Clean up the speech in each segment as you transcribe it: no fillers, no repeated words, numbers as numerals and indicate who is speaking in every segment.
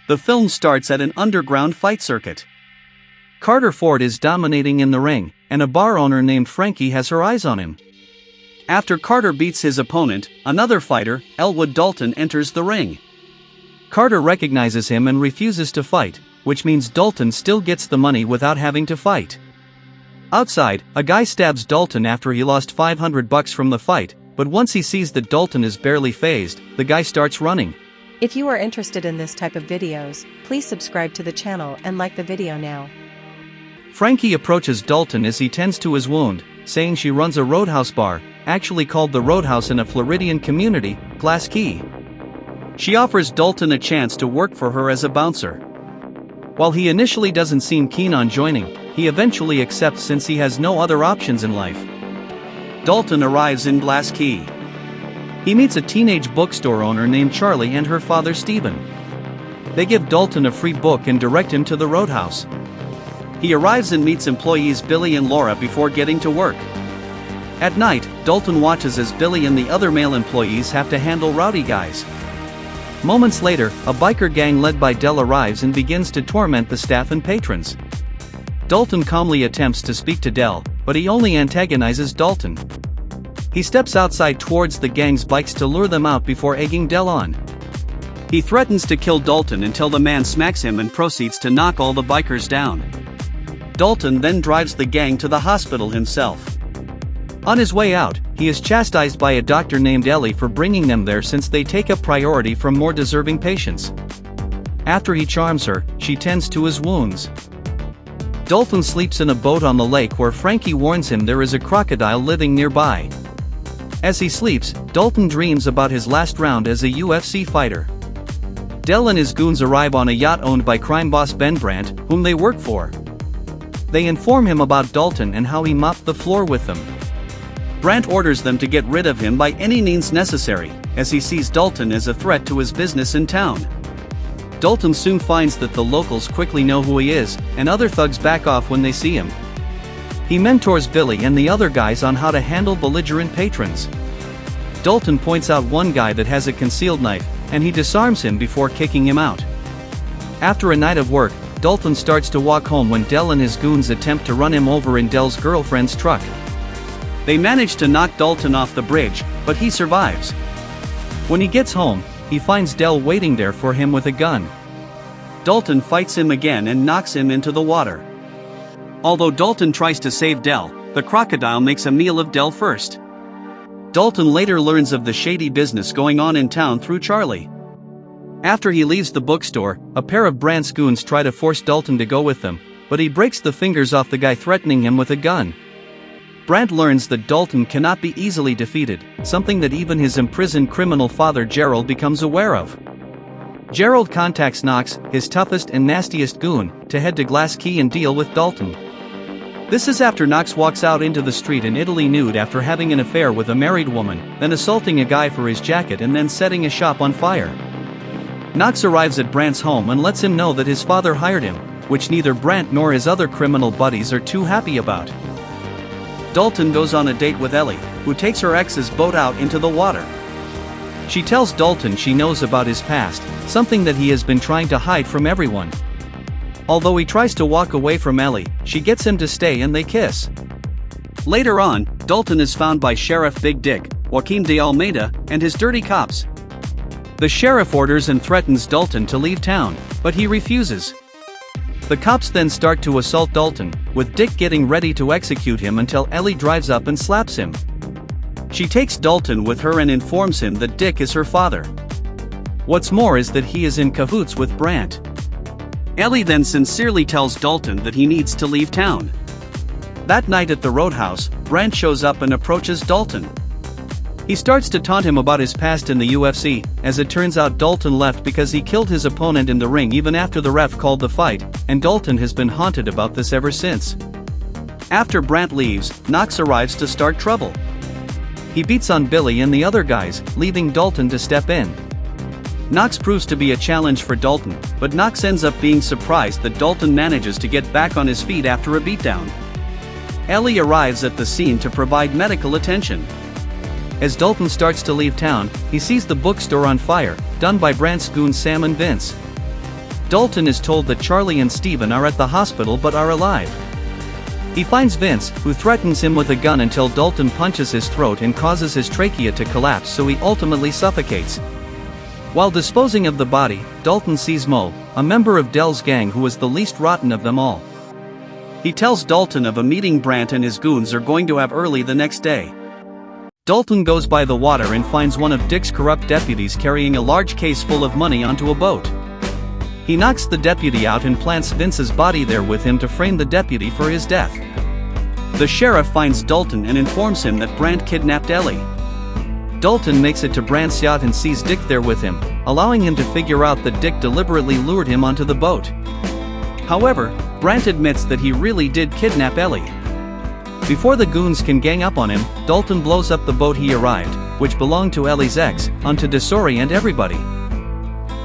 Speaker 1: The film starts at an underground fight circuit. Carter Ford is dominating in the ring, and a bar owner named Frankie has her eyes on him. After Carter beats his opponent, another fighter, Elwood Dalton, enters the ring. Carter recognizes him and refuses to fight, which means Dalton still gets the money without having to fight. Outside, a guy stabs Dalton after he lost $500 from the fight, but once he sees that Dalton is barely fazed, the guy starts running.
Speaker 2: If you are interested in this type of videos, please subscribe to the channel and like the video now.
Speaker 1: Frankie approaches Dalton as he tends to his wound, saying she runs a roadhouse bar, actually called the Roadhouse in a Floridian community, Glass Key. She offers Dalton a chance to work for her as a bouncer. While he initially doesn't seem keen on joining, he eventually accepts since he has no other options in life. Dalton arrives in Glass Key. He meets a teenage bookstore owner named Charlie and her father Stephen. They give Dalton a free book and direct him to the Roadhouse. He arrives and meets employees Billy and Laura before getting to work. At night, Dalton watches as Billy and the other male employees have to handle rowdy guys. Moments later, a biker gang led by Del arrives and begins to torment the staff and patrons. Dalton calmly attempts to speak to Del, but he only antagonizes Dalton. He steps outside towards the gang's bikes to lure them out before egging Del on. He threatens to kill Dalton until the man smacks him and proceeds to knock all the bikers down. Dalton then drives the gang to the hospital himself. On his way out, he is chastised by a doctor named Ellie for bringing them there since they take up priority from more deserving patients. After he charms her, she tends to his wounds. Dalton sleeps in a boat on the lake where Frankie warns him there is a crocodile living nearby. As he sleeps, Dalton dreams about his last round as a UFC fighter. Del and his goons arrive on a yacht owned by crime boss Ben Brandt, whom they work for. They inform him about Dalton and how he mopped the floor with them. Brandt orders them to get rid of him by any means necessary, as he sees Dalton as a threat to his business in town. Dalton soon finds that the locals quickly know who he is, and other thugs back off when they see him. He mentors Billy and the other guys on how to handle belligerent patrons. Dalton points out one guy that has a concealed knife, and he disarms him before kicking him out. After a night of work, Dalton starts to walk home when Del and his goons attempt to run him over in Del's girlfriend's truck. They manage to knock Dalton off the bridge, but he survives. When he gets home, he finds Del waiting there for him with a gun. Dalton fights him again and knocks him into the water. Although Dalton tries to save Del, the crocodile makes a meal of Del first. Dalton later learns of the shady business going on in town through Charlie. After he leaves the bookstore, a pair of Brandt's goons try to force Dalton to go with them, but he breaks the fingers off the guy threatening him with a gun. Brandt learns that Dalton cannot be easily defeated, something that even his imprisoned criminal father Gerald becomes aware of. Gerald contacts Knox, his toughest and nastiest goon, to head to Glass Key and deal with Dalton. This is after Knox walks out into the street in Italy nude after having an affair with a married woman, then assaulting a guy for his jacket and then setting a shop on fire. Knox arrives at Brandt's home and lets him know that his father hired him, which neither Brandt nor his other criminal buddies are too happy about. Dalton goes on a date with Ellie, who takes her ex's boat out into the water. She tells Dalton she knows about his past, something that he has been trying to hide from everyone. Although he tries to walk away from Ellie, she gets him to stay and they kiss. Later on, Dalton is found by Sheriff Big Dick, Joaquin de Almeida, and his dirty cops. The sheriff orders and threatens Dalton to leave town, but he refuses. The cops then start to assault Dalton, with Dick getting ready to execute him until Ellie drives up and slaps him. She takes Dalton with her and informs him that Dick is her father. What's more is that he is in cahoots with Brandt. Ellie then sincerely tells Dalton that he needs to leave town. That night at the Roadhouse, Brandt shows up and approaches Dalton. He starts to taunt him about his past in the UFC, as it turns out Dalton left because he killed his opponent in the ring even after the ref called the fight, and Dalton has been haunted about this ever since. After Brandt leaves, Knox arrives to start trouble. He beats on Billy and the other guys, leaving Dalton to step in. Knox proves to be a challenge for Dalton, but Knox ends up being surprised that Dalton manages to get back on his feet after a beatdown. Ellie arrives at the scene to provide medical attention. As Dalton starts to leave town, he sees the bookstore on fire, done by Brandt's goons Sam and Vince. Dalton is told that Charlie and Steven are at the hospital but are alive. He finds Vince, who threatens him with a gun until Dalton punches his throat and causes his trachea to collapse, so he ultimately suffocates. While disposing of the body, Dalton sees Mo, a member of Dell's gang who is the least rotten of them all. He tells Dalton of a meeting Brant and his goons are going to have early the next day. Dalton goes by the water and finds one of Dick's corrupt deputies carrying a large case full of money onto a boat. He knocks the deputy out and plants Vince's body there with him to frame the deputy for his death. The sheriff finds Dalton and informs him that Brant kidnapped Ellie. Dalton makes it to Brant's yacht and sees Dick there with him, allowing him to figure out that Dick deliberately lured him onto the boat. However, Brant admits that he really did kidnap Ellie. Before the goons can gang up on him, Dalton blows up the boat he arrived, which belonged to Ellie's ex, to disorient everybody.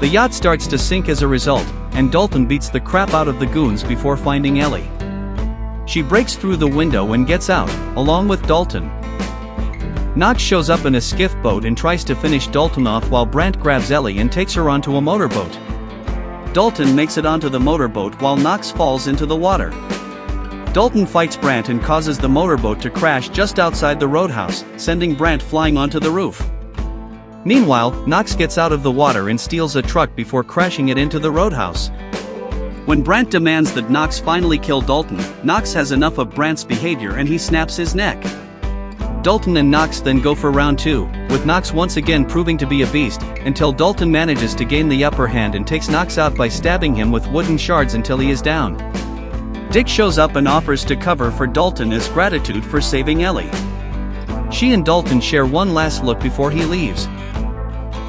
Speaker 1: The yacht starts to sink as a result, and Dalton beats the crap out of the goons before finding Ellie. She breaks through the window and gets out, along with Dalton. Knox shows up in a skiff boat and tries to finish Dalton off while Brant grabs Ellie and takes her onto a motorboat. Dalton makes it onto the motorboat while Knox falls into the water. Dalton fights Brant and causes the motorboat to crash just outside the roadhouse, sending Brant flying onto the roof. Meanwhile, Knox gets out of the water and steals a truck before crashing it into the roadhouse. When Brant demands that Knox finally kill Dalton, Knox has enough of Brant's behavior and he snaps his neck. Dalton and Knox then go for round 2, with Knox once again proving to be a beast, until Dalton manages to gain the upper hand and takes Knox out by stabbing him with wooden shards until he is down. Dick shows up and offers to cover for Dalton as gratitude for saving Ellie. She and Dalton share one last look before he leaves.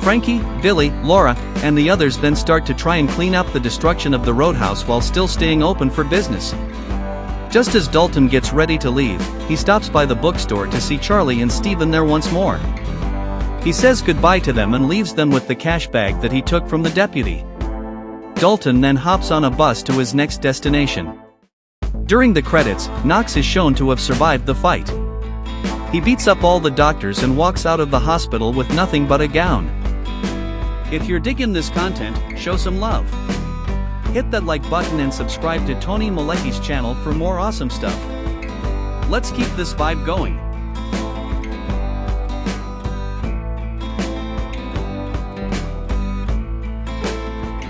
Speaker 1: Frankie, Billy, Laura, and the others then start to try and clean up the destruction of the roadhouse while still staying open for business. Just as Dalton gets ready to leave, he stops by the bookstore to see Charlie and Steven there once more. He says goodbye to them and leaves them with the cash bag that he took from the deputy. Dalton then hops on a bus to his next destination. During the credits, Knox is shown to have survived the fight. He beats up all the doctors and walks out of the hospital with nothing but a gown. If you're digging this content, show some love. Hit that like button and subscribe to Tony Malecki's channel for more awesome stuff. Let's keep this vibe going.